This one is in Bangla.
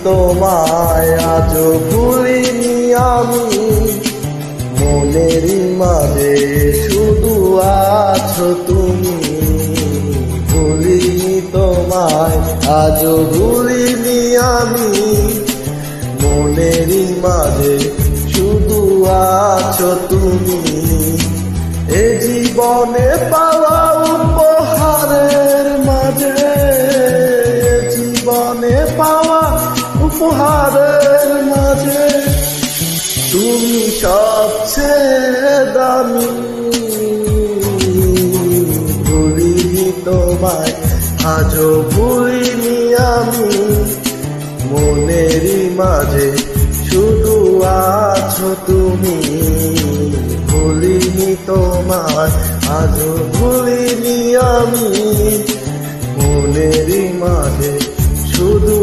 তোমায় আজও ভুলিনি আমি, মনেরই মাঝে শুধু আছো তুমি। ভুলিনি তোমায় আজও ভুলিনি আমি, মনেরই মাঝে শুধু আছো তুমি। এ জীবনে পাওয়া উপহারের মাঝে, জীবনে পাওয়া উপহারের মাঝে তুমি সবচেয়ে দামি। ভুলিনি তোমায় আজও ভুলিনি আমি, মনেরই মাঝে শুধু আছো তুমি। ভুলিনি তোমায় আজও ভুলিনি আমি, মনেরই মাঝে শুধু